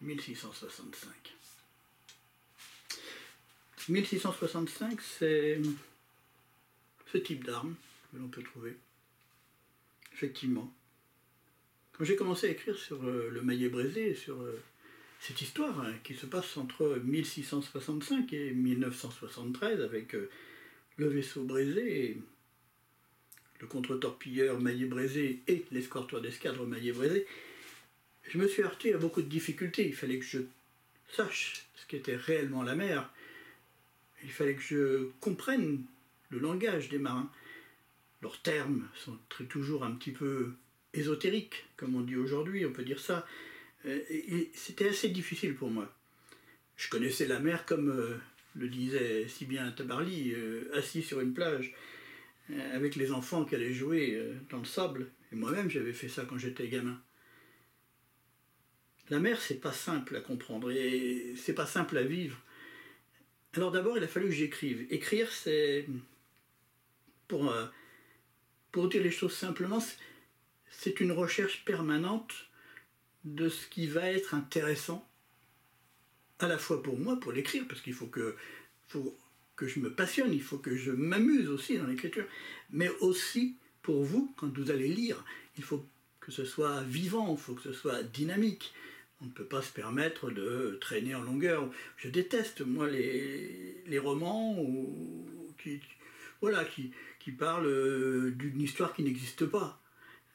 1665. 1665, c'est ce type d'arme que l'on peut trouver. Effectivement. Quand j'ai commencé à écrire sur le Maillet-Brézé, sur cette histoire qui se passe entre 1665 et 1973 avec le vaisseau Brézé, et le contre-torpilleur Maillet-Brézé et l'escorteur d'escadre Maillet-Brézé, je me suis heurté à beaucoup de difficultés. Il fallait que je sache ce qu'était réellement la mer. Il fallait que je comprenne le langage des marins. Leurs termes sont toujours un petit peu ésotériques, comme on dit aujourd'hui, on peut dire ça. Et c'était assez difficile pour moi. Je connaissais la mer comme le disait si bien Tabarly, assis sur une plage, avec les enfants qui allaient jouer dans le sable. Et moi-même, j'avais fait ça quand j'étais gamin. La mer, c'est pas simple à comprendre et c'est pas simple à vivre. Alors d'abord, il a fallu que j'écrive. Écrire, c'est, pour dire les choses simplement, c'est une recherche permanente de ce qui va être intéressant, à la fois pour moi, pour l'écrire, parce qu'il faut que je me passionne, il faut que je m'amuse aussi dans l'écriture, mais aussi pour vous, quand vous allez lire, il faut que ce soit vivant, il faut que ce soit dynamique. On ne peut pas se permettre de traîner en longueur. Je déteste, moi, les romans qui parlent d'une histoire qui n'existe pas.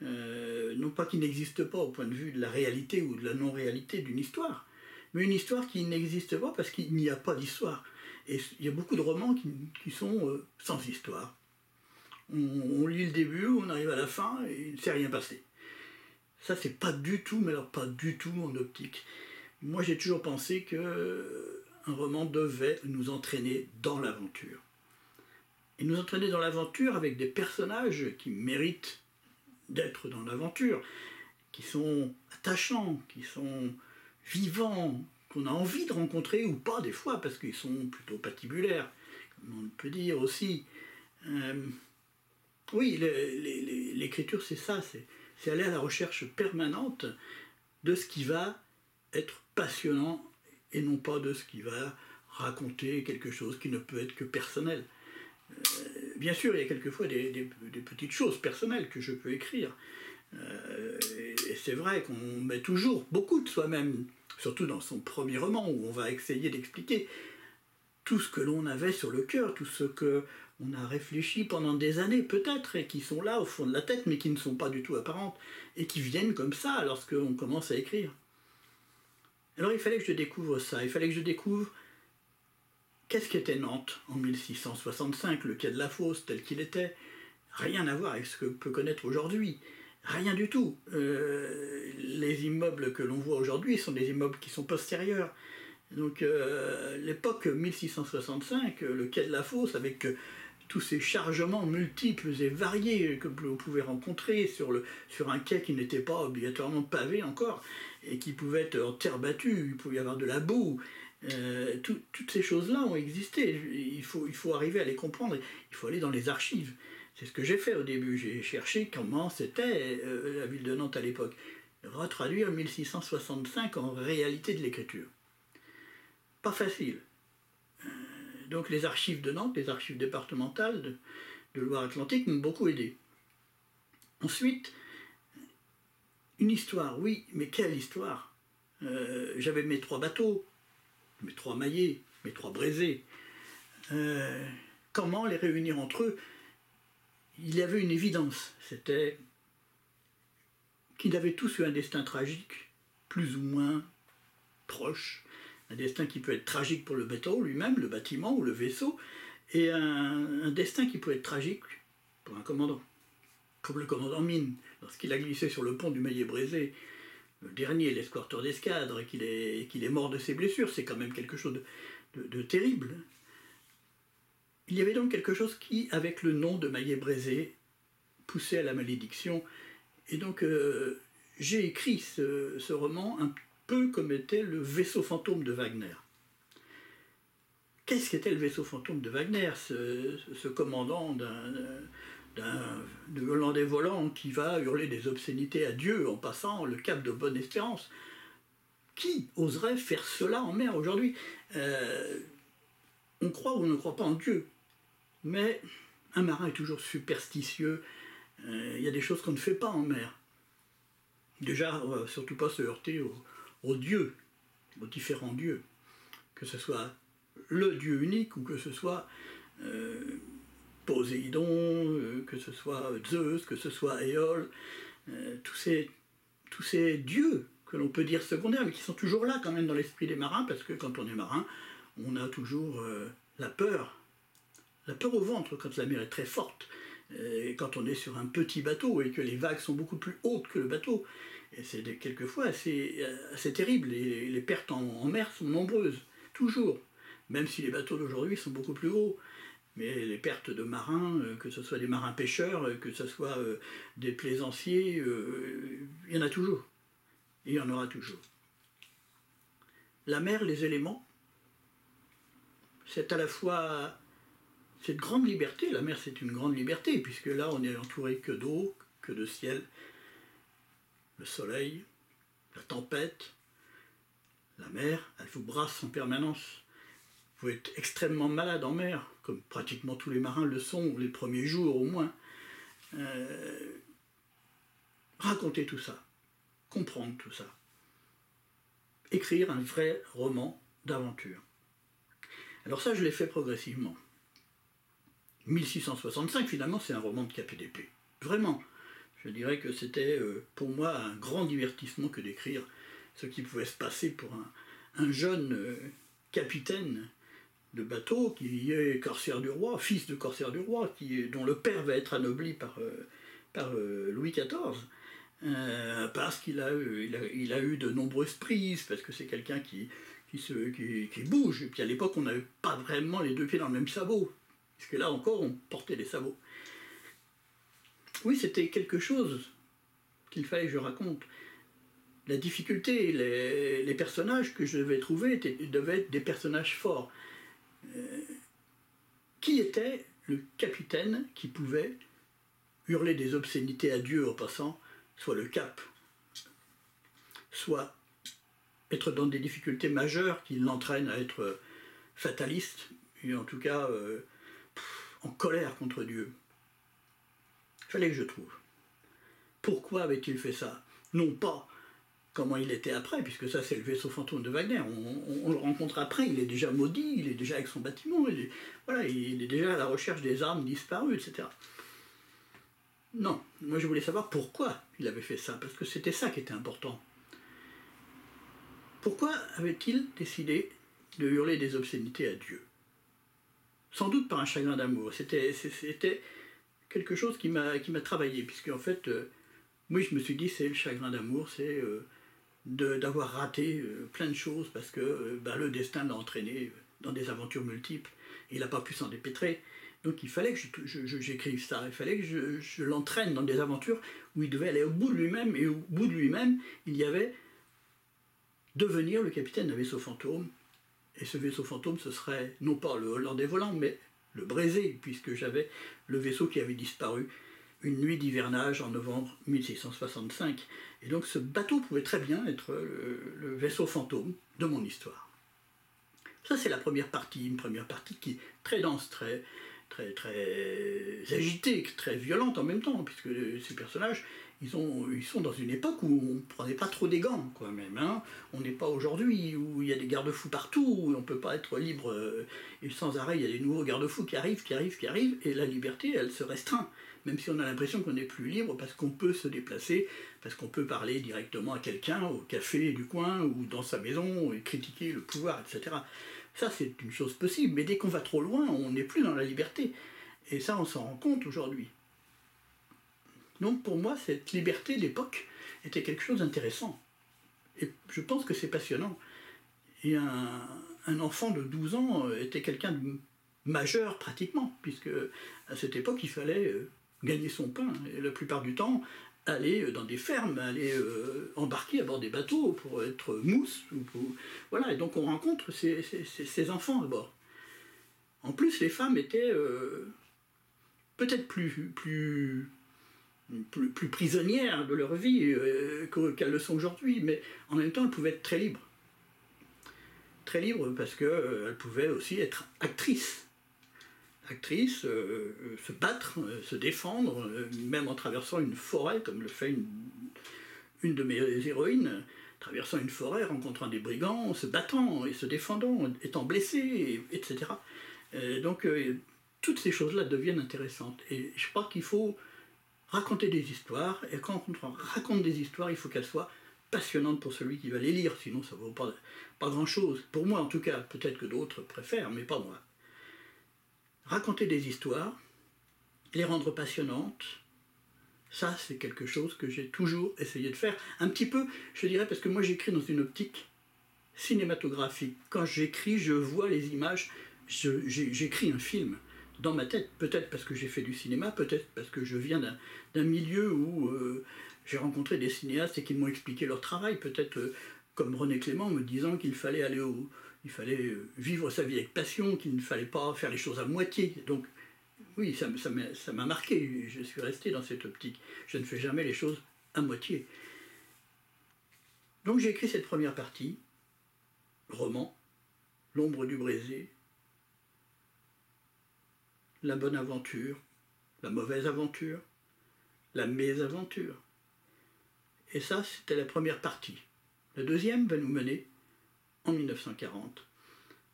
Non pas qui n'existe pas au point de vue de la réalité ou de la non-réalité d'une histoire, mais une histoire qui n'existe pas parce qu'il n'y a pas d'histoire. Et il y a beaucoup de romans qui sont sans histoire. On lit le début, on arrive à la fin et il ne s'est rien passé. Ça, c'est pas du tout, mais alors pas du tout mon optique. Moi, j'ai toujours pensé qu'un roman devait nous entraîner dans l'aventure. Et nous entraîner dans l'aventure avec des personnages qui méritent d'être dans l'aventure, qui sont attachants, qui sont vivants, qu'on a envie de rencontrer ou pas des fois, parce qu'ils sont plutôt patibulaires, comme on peut dire aussi. Oui, l'écriture, c'est ça, c'est aller à la recherche permanente de ce qui va être passionnant et non pas de ce qui va raconter quelque chose qui ne peut être que personnel. Bien sûr, il y a quelquefois des petites choses personnelles que je peux écrire. Et c'est vrai qu'on met toujours beaucoup de soi-même, surtout dans son premier roman, où on va essayer d'expliquer tout ce que l'on avait sur le cœur, tout ce qu'on a réfléchi pendant des années peut-être, et qui sont là au fond de la tête, mais qui ne sont pas du tout apparentes, et qui viennent comme ça lorsqu'on commence à écrire. Alors il fallait que je découvre ça, il fallait que je découvre qu'est-ce qu'était Nantes en 1665, le quai de la Fosse tel qu'il était. Rien à voir avec ce que peut connaître aujourd'hui. Rien du tout. Les immeubles que l'on voit aujourd'hui sont des immeubles qui sont postérieurs. Donc l'époque 1665, le quai de la Fosse, avec tous ces chargements multiples et variés que vous pouvez rencontrer sur un quai qui n'était pas obligatoirement pavé encore, et qui pouvait être en terre battue, il pouvait y avoir de la boue. Toutes ces choses-là ont existé. Il faut arriver à les comprendre, il faut aller dans les archives. C'est ce que j'ai fait au début, j'ai cherché comment c'était la ville de Nantes à l'époque. Retraduire 1665 en réalité de l'écriture. Pas facile. Donc les archives de Nantes, les archives départementales de Loire-Atlantique m'ont beaucoup aidé. Ensuite, une histoire, oui, mais quelle histoire? J'avais mes 3 bateaux, mes 3 maillets, mes 3 braisés. Comment les réunir entre eux? Il y avait une évidence, c'était qu'ils avaient tous eu un destin tragique, plus ou moins proche, un destin qui peut être tragique pour le bateau lui-même, le bâtiment ou le vaisseau, et un destin qui peut être tragique pour un commandant, comme le commandant Mine, lorsqu'il a glissé sur le pont du Maillet-Brézé, le dernier, l'escorteur d'escadre, et qu'il est mort de ses blessures, c'est quand même quelque chose de terrible. Il y avait donc quelque chose qui, avec le nom de Maillet-Brézé, poussait à la malédiction. Et donc, j'ai écrit ce roman un peu comme était le vaisseau fantôme de Wagner. Qu'est-ce qu'était le vaisseau fantôme de Wagner, ce commandant de Hollandais volant qui va hurler des obscénités à Dieu en passant le cap de Bonne-Espérance? Qui oserait faire cela en mer aujourd'hui? On croit ou on ne croit pas en Dieu, mais un marin est toujours superstitieux. Il y a des choses qu'on ne fait pas en mer. Déjà, on va surtout pas se heurter aux dieux, aux différents dieux, que ce soit le dieu unique ou que ce soit Poséidon, que ce soit Zeus, que ce soit Éole, tous ces dieux que l'on peut dire secondaires, mais qui sont toujours là quand même dans l'esprit des marins, parce que quand on est marin, on a toujours la peur au ventre quand la mer est très forte, et quand on est sur un petit bateau et que les vagues sont beaucoup plus hautes que le bateau. Et c'est quelquefois assez terrible, et les pertes en mer sont nombreuses, toujours, même si les bateaux d'aujourd'hui sont beaucoup plus gros. Mais les pertes de marins, que ce soit des marins pêcheurs, que ce soit des plaisanciers, il y en a toujours. Et il y en aura toujours. La mer, les éléments, c'est à la fois cette grande liberté. La mer, c'est une grande liberté, puisque là, on est entouré que d'eau, que de ciel, le soleil, la tempête. La mer, elle vous brasse en permanence. Vous êtes extrêmement malade en mer, comme pratiquement tous les marins le sont, les premiers jours au moins. Raconter tout ça, comprendre tout ça. Écrire un vrai roman d'aventure. Alors ça, je l'ai fait progressivement. 1665, finalement, c'est un roman de cap et d'épée. Vraiment. Je dirais que c'était pour moi un grand divertissement que d'écrire ce qui pouvait se passer pour un jeune capitaine de bateau qui est corsaire du roi, fils de corsaire du roi, dont le père va être anobli par Louis XIV, parce qu'il a eu de nombreuses prises, parce que c'est quelqu'un qui bouge. Et puis à l'époque, on n'avait pas vraiment les deux pieds dans le même sabot, parce que là encore, on portait des sabots. Oui, c'était quelque chose qu'il fallait que je raconte. La difficulté, les personnages que je devais trouver devaient être des personnages forts. Qui était le capitaine qui pouvait hurler des obscénités à Dieu en passant, soit le cap, soit être dans des difficultés majeures qui l'entraînent à être fataliste, et en tout cas en colère contre Dieu. Il fallait que je trouve. Pourquoi avait-il fait ça? Non pas comment il était après, puisque ça c'est le vaisseau fantôme de Wagner. On le rencontre après, il est déjà maudit, il est déjà avec son bâtiment, il est déjà à la recherche des armes disparues, etc. Non, moi je voulais savoir pourquoi il avait fait ça, parce que c'était ça qui était important. Pourquoi avait-il décidé de hurler des obscénités à Dieu? Sans doute par un chagrin d'amour. C'était quelque chose qui m'a travaillé, puisque en fait, oui, je me suis dit, c'est le chagrin d'amour, c'est d'avoir raté plein de choses, parce que le destin l'a entraîné dans des aventures multiples, et il n'a pas pu s'en dépêtrer. Donc il fallait que j'écrive ça, il fallait que je l'entraîne dans des aventures où il devait aller au bout de lui-même, et au bout de lui-même, il y avait devenir le capitaine d'un vaisseau fantôme. Et ce vaisseau fantôme, ce serait non pas le Hollandais volant, mais le Brézé, puisque j'avais le vaisseau qui avait disparu une nuit d'hivernage en novembre 1665. Et donc ce bateau pouvait très bien être le vaisseau fantôme de mon histoire. Ça, c'est la première partie, une première partie qui est très dense, très agitée, très violente en même temps, puisque ces personnages, ils sont dans une époque où on ne prenait pas trop des gants, quoi, même. Hein. On n'est pas aujourd'hui, où il y a des garde-fous partout, où on ne peut pas être libre, et sans arrêt, il y a des nouveaux garde-fous qui arrivent, et la liberté, elle se restreint. Même si on a l'impression qu'on n'est plus libre, parce qu'on peut se déplacer, parce qu'on peut parler directement à quelqu'un, au café du coin, ou dans sa maison, et critiquer le pouvoir, etc. Ça, c'est une chose possible, mais dès qu'on va trop loin, on n'est plus dans la liberté. Et ça, on s'en rend compte aujourd'hui. Donc pour moi, cette liberté d'époque était quelque chose d'intéressant. Et je pense que c'est passionnant. Et un enfant de 12 ans était quelqu'un de majeur pratiquement, puisque à cette époque, il fallait gagner son pain. Et la plupart du temps, aller dans des fermes, aller embarquer à bord des bateaux pour être mousse. Voilà, et donc on rencontre ces enfants à bord. En plus, les femmes étaient peut-être plus prisonnières de leur vie qu'elles le sont aujourd'hui, mais en même temps, elles pouvaient être très libres. très libre parce qu'elle pouvait aussi être actrice. Actrice, se battre, se défendre, même en traversant une forêt, comme le fait une de mes héroïnes, traversant une forêt, rencontrant des brigands, se battant et se défendant, étant blessée, etc. Donc toutes ces choses-là deviennent intéressantes. Et je crois qu'il faut raconter des histoires, et quand on raconte des histoires, il faut qu'elles soient passionnantes pour celui qui va les lire, sinon ça ne vaut pas grand-chose. Pour moi en tout cas, peut-être que d'autres préfèrent, mais pas moi. Raconter des histoires, les rendre passionnantes, ça c'est quelque chose que j'ai toujours essayé de faire. Un petit peu, je dirais, parce que moi j'écris dans une optique cinématographique. Quand j'écris, je vois les images, j'écris un film dans ma tête, peut-être parce que j'ai fait du cinéma, peut-être parce que je viens d'un milieu où j'ai rencontré des cinéastes et qu'ils m'ont expliqué leur travail, peut-être comme René Clément me disant qu'il fallait il fallait vivre sa vie avec passion, qu'il ne fallait pas faire les choses à moitié. Donc oui, ça m'a marqué, je suis resté dans cette optique. Je ne fais jamais les choses à moitié. Donc j'ai écrit cette première partie, roman, L'ombre du brézé, la bonne aventure, la mauvaise aventure, la mésaventure. Et ça, c'était la première partie. La deuxième va nous mener en 1940,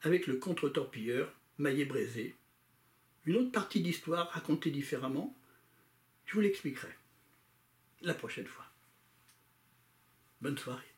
avec le contre-torpilleur Maillet-Brézé. Une autre partie d'histoire racontée différemment, je vous l'expliquerai la prochaine fois. Bonne soirée.